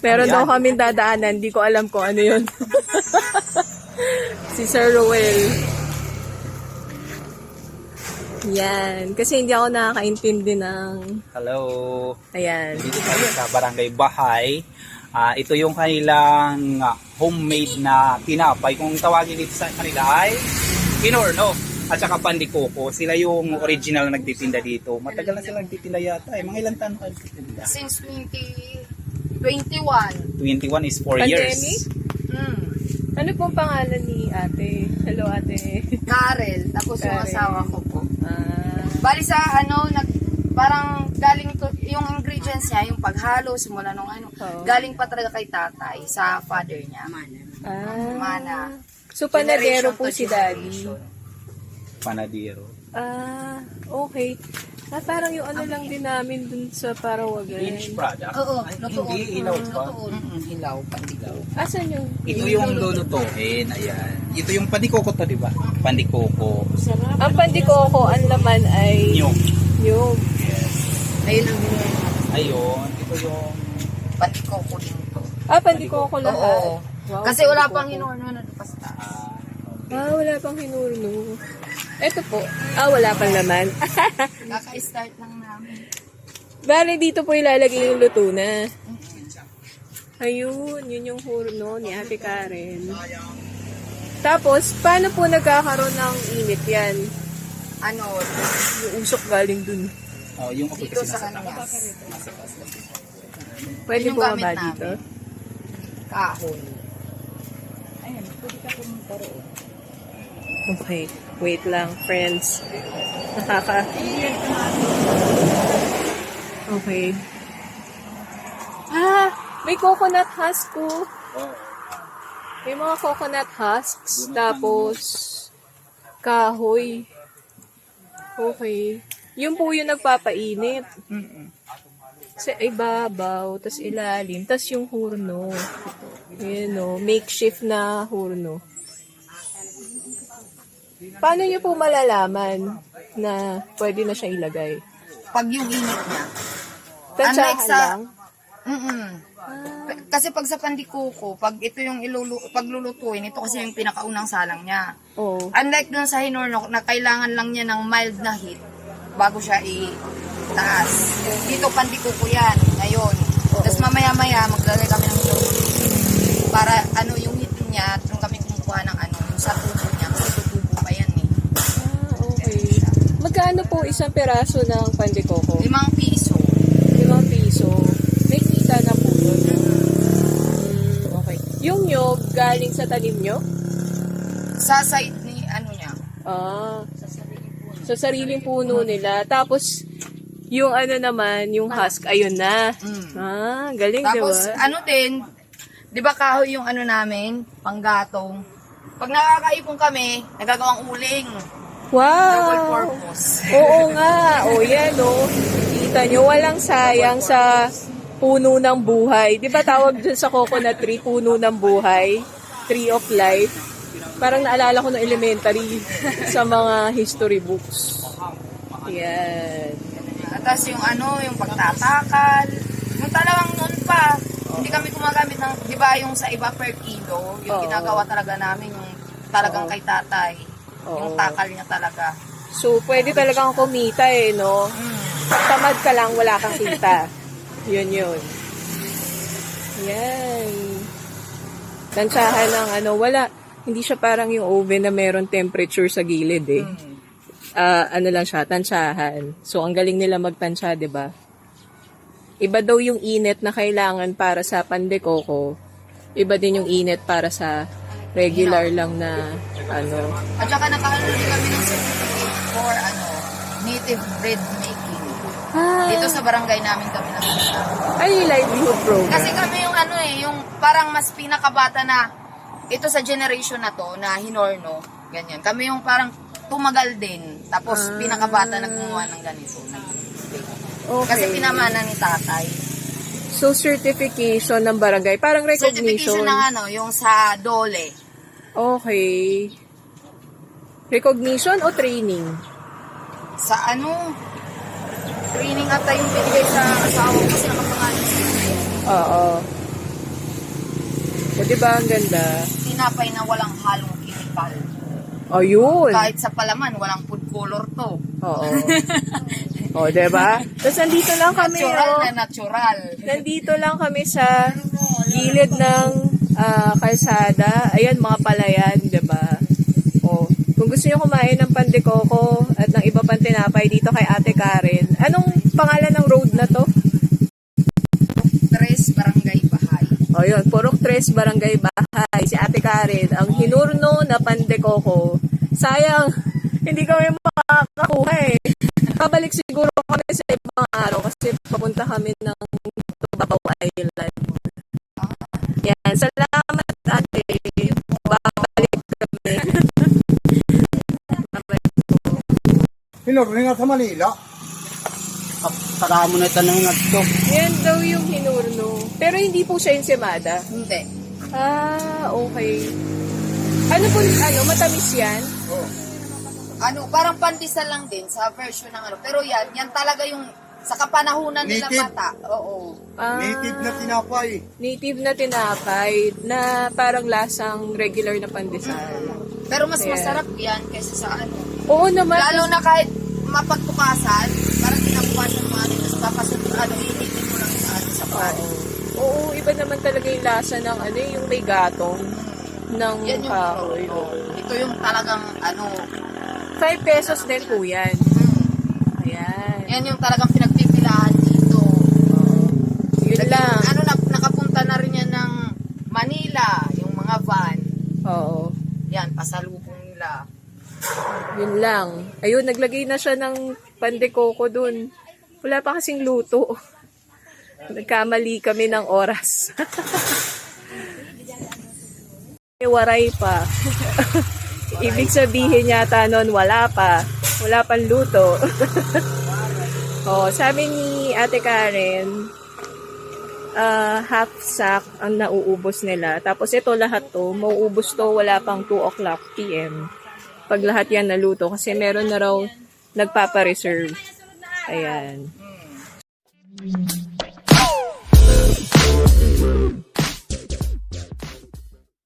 Meron daw kaming dadaanan, di ko alam kung ano yun. Si Sir Ruel. Yan. Kasi hindi ako nakakaintindi ng... Hello. Ayan. Dito tayo sa Barangay Bahay. Ito yung kanilang homemade na tinapay. Kung tawagin dito sa kanila ay Hinorno at saka Pandikoko. Sila yung original na nagtitinda dito. Matagal na sila nagtitinda yata. Mga ilang taon ka nagtitinda? Since 2021. 21 is 4 Pandemic? years. Ano pong pangalan ni ate? Hello ate. Karel. Tapos yung Karel. asawa ko po. Ah, Bali sa parang galing to, yung ingredients niya, yung paghalo, simula nung Oo. galing pa talaga kay tatay sa father niya. Mana. So panadero Generation po to si daddy. generation. Panadero. Okay. Parang yung ano lang din namin dun sa Parawagan. Finished product. Oo, Ay, lutoon. hindi, ilaw pa. Hilaw, pandilaw. Asan yung... Ito yung lulutuin. Ayan. Ito yung Pandikoko to, di ba? Pandikoko. Ang pandikoko, ang laman ay... Nyog. Yung... Ayun ang hilaw. Ayun. Ito yung... Pandikoko din to. Pandikoko lahat. Oo. Wow, Kasi wala pandikoko. pang hinorno na lupas taas. Wala pang hinurno. Ito po. Wala pang laman. Kaka-start lang namin. Bale, dito po ilalagay yung luto na. Ayun, yun yung hurno ni Ate Karen. Tapos, paano po nagkakaroon ng init yan? Ano, Yung usok galing dun. yung kapag dito kasi sa nasa kanya. Pwede Yung po ba gamit dito? namin. Kahon. Okay. Wait lang, friends. Okay. May coconut husk ko. May mga coconut husks. Tapos, kahoy. Okay. Yun po yung nagpapainit. Sa ibabaw, tas ilalim, tas yung hurno. Yun o, makeshift na hurno. Paano nyo po malalaman na pwede na siya ilagay? Pag yung init niya. Tansyahan Unlike sa- lang? Kasi pag sa pandikuko, pag ito yung paglulutuin, ito kasi yung pinakaunang salang niya. Oo. Unlike dun sa hinorno, na kailangan lang niya ng mild na heat bago siya itaas. Dito pandikuko yan, ngayon. Tapos mamaya-maya, maglalagay kami ng low para yung heat niya, doon kami kumukuha ng yung sa tubo niya. Kasi tutubo pa yan eh. Okay. Magkano po isang peraso ng pandikoko? 5 piso. 5 piso. May kita na po yun. Okay. Yung nyog, galing sa tanim nyo? Sa side ni niya. Sa sariling puno nila. Tapos, yung naman, yung husk, ayun na. Galing, Tapos, diba? din, di ba kahoy yung namin, panggatong. Pag nakakaipon kami, nagagawang uling. Double Wow! purpose. Oo nga. Yan, Kita nyo, walang sayang sa puno ng buhay. Di ba tawag dun sa coconut tree, puno ng buhay? Tree of life. Parang naalala ko ng elementary sa mga history books. Yan. Tapos yung yung pagtatakal. Yung talagang noon pa, hindi kami gumagamit ng, di ba yung sa iba per kilo, yung Oo. ginagawa talaga namin, yung talagang kay tatay. Oo. Yung takal niya talaga. So, pwede talagang kumita no? Tamad ka lang, wala kang kita. Yun. Yan. Tansyahan ng wala. Hindi siya parang yung oven na meron temperature sa gilid eh. Lang siya, tansyahan. So, ang galing nila magtansya, di ba? Iba daw yung init na kailangan para sa pandikoko. Iba din yung init para sa regular lang na At saka nakaano din kami ng certificate for native bread making. Dito sa barangay namin kami nakita. Ay, livelihood program. Kasi kami yung yung parang mas pinakabata na ito sa generation na to, na hinorno, ganyan. Kami yung parang tumagal din. Tapos pinakabata na gumawa ng ganito. Okay. Kasi pinamana ni tatay. So, certification ng barangay. Parang recognition. Certification ng yung sa DOLE. Okay. Recognition o training? Sa training ata yung binigay sa asawa ko kasi nakapangalan sa Oo. di ba? Ang ganda. Tinapay na walang halong chemical. Ayun. Kahit sa palaman, walang food color to. Oo. O, di ba? Tapos nandito lang kami, Natural oh. na natural. Nandito lang kami sa gilid ng kalsada. Ayan, mga palayan, di ba? O, kung gusto niyo kumain ng pandikoko at ng iba pang tinapay dito kay Ate Karen, anong pangalan ng road na to? Tres Barangay Bahay. O yun, Purok 3, Barangay Bahay. Si Ate Karen, ang hinurno na pandikoko. Sayang, hindi kami makakakuha eh. Kabalik siguro kami sa ibang araw kasi papunta kami ng Tubao Island. Yan, salamat ate. Babalik kami. Babalik po. Hinurni nga sa Manila. Saka mo na tanong nga ito. Yan daw yung hinurno. Pero hindi po siya ensimada. Hindi. Ah, okay. Ano po, matamis yan? Ano, parang pandesal lang din sa version ng ano. Pero yan talaga yung sa kapanahunan nila Native. bata. Oo. Ah, Native na tinapay. native na tinapay na parang lasang regular na pandesal. Pero mas Ayan. masarap yan kaysa sa ano. Oo naman. Lalo na kahit mapagbukasan, parang kinabukasan mo ano, tapos papasok initin mo lang sa ano, sa pan. Oo, iba naman talaga yung lasa ng yung may gatong ng Yan yung kahoy. ito yung talagang ano, 5 pesos din po yan. Ayan. yan yung talagang pinagpipilahan dito. Yun lang. Ano na, nakapunta na rin yan ng Manila, yung mga van. Oo. Yan, pasalubong nila. Yun lang. Ayun, naglagay na siya ng pandekoko dun. Wala pa kasing luto. Nagkamali kami ng oras. May waray pa. Ibig sabihin yata nun, wala pa. Wala pang luto. Oh, sabi ni Ate Karen, half sack ang nauubos nila. Tapos ito lahat to, mauubos to wala pang 2 o'clock PM. Pag lahat yan naluto. Kasi meron na raw nagpapareserve. Ayan.